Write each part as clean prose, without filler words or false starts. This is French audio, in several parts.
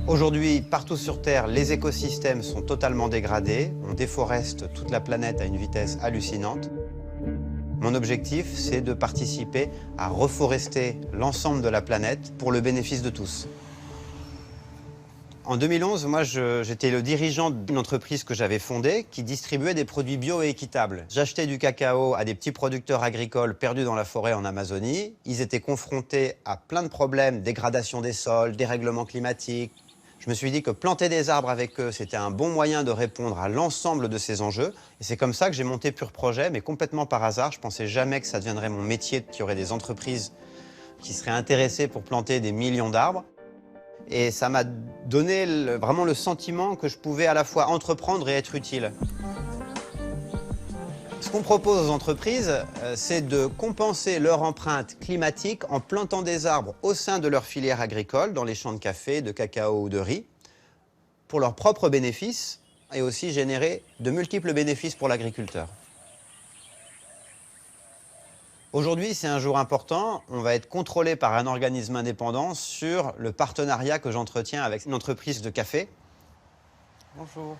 Aujourd'hui, partout sur Terre, les écosystèmes sont totalement dégradés. On déforeste toute la planète à une vitesse hallucinante. Mon objectif, c'est de participer à reforester l'ensemble de la planète pour le bénéfice de tous. En 2011, moi, j'étais le dirigeant d'une entreprise que j'avais fondée qui distribuait des produits bio et équitables. J'achetais du cacao à des petits producteurs agricoles perdus dans la forêt en Amazonie. Ils étaient confrontés à plein de problèmes, dégradation des sols, dérèglement climatique. Je me suis dit que planter des arbres avec eux, c'était un bon moyen de répondre à l'ensemble de ces enjeux. Et c'est comme ça que j'ai monté Pur Projet, mais complètement par hasard. Je pensais jamais que ça deviendrait mon métier, qu'il y aurait des entreprises qui seraient intéressées pour planter des millions d'arbres. Et ça m'a donné vraiment le sentiment que je pouvais à la fois entreprendre et être utile. Ce qu'on propose aux entreprises, c'est de compenser leur empreinte climatique en plantant des arbres au sein de leur filière agricole, dans les champs de café, de cacao ou de riz, pour leurs propres bénéfices et aussi générer de multiples bénéfices pour l'agriculteur. Aujourd'hui, c'est un jour important. On va être contrôlé par un organisme indépendant sur le partenariat que j'entretiens avec une entreprise de café. Bonjour.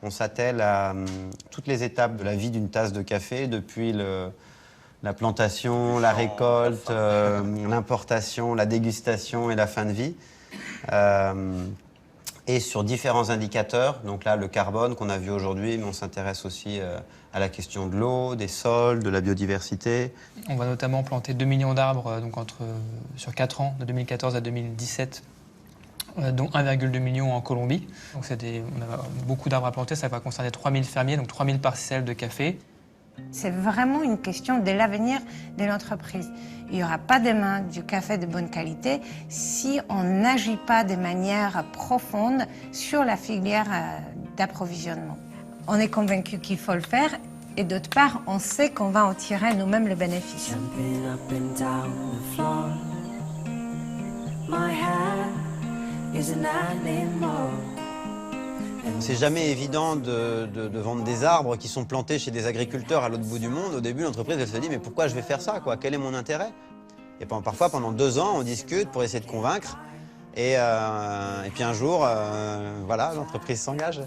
On s'attelle à toutes les étapes de la vie d'une tasse de café, depuis la plantation, la récolte, l'importation, la dégustation et la fin de vie. Et sur différents indicateurs, donc là le carbone qu'on a vu aujourd'hui, mais on s'intéresse aussi à la question de l'eau, des sols, de la biodiversité. On va notamment planter 2 millions d'arbres sur 4 ans, de 2014 à 2017, dont 1,2 million en Colombie. Donc on a beaucoup d'arbres à planter, ça va concerner 3000 fermiers, donc 3000 parcelles de café. C'est vraiment une question de l'avenir de l'entreprise. Il n'y aura pas demain du café de bonne qualité si on n'agit pas de manière profonde sur la filière d'approvisionnement. On est convaincu qu'il faut le faire et d'autre part, on sait qu'on va en tirer nous-mêmes le bénéfice. C'est jamais évident de vendre des arbres qui sont plantés chez des agriculteurs à l'autre bout du monde. Au début, l'entreprise elle se dit mais pourquoi je vais faire ça quoi? Quel est mon intérêt? Et parfois, pendant 2 ans, on discute pour essayer de convaincre. Et puis un jour, voilà, l'entreprise s'engage.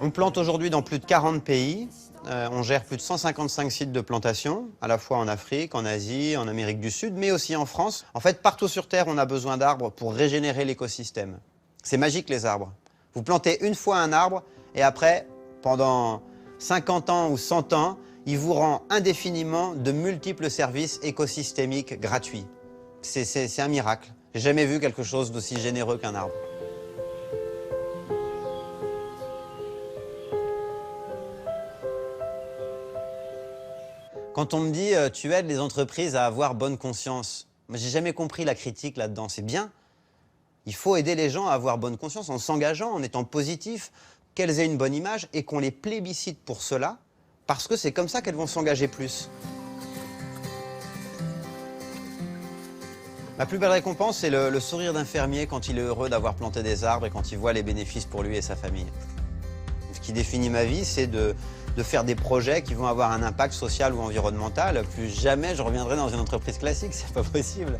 On plante aujourd'hui dans plus de 40 pays. On gère plus de 155 sites de plantation, à la fois en Afrique, en Asie, en Amérique du Sud, mais aussi en France. En fait, partout sur Terre, on a besoin d'arbres pour régénérer l'écosystème. C'est magique, les arbres. Vous plantez une fois un arbre, et après, pendant 50 ans ou 100 ans, il vous rend indéfiniment de multiples services écosystémiques gratuits. C'est un miracle. J'ai jamais vu quelque chose d'aussi généreux qu'un arbre. Quand on me dit « tu aides les entreprises à avoir bonne conscience », j'ai jamais compris la critique là-dedans. C'est bien. Il faut aider les gens à avoir bonne conscience en s'engageant, en étant positifs, qu'elles aient une bonne image et qu'on les plébiscite pour cela, parce que c'est comme ça qu'elles vont s'engager plus. Ma plus belle récompense, c'est le sourire d'un fermier quand il est heureux d'avoir planté des arbres et quand il voit les bénéfices pour lui et sa famille. Ce qui définit ma vie, c'est de faire des projets qui vont avoir un impact social ou environnemental. Plus jamais je reviendrai dans une entreprise classique, c'est pas possible.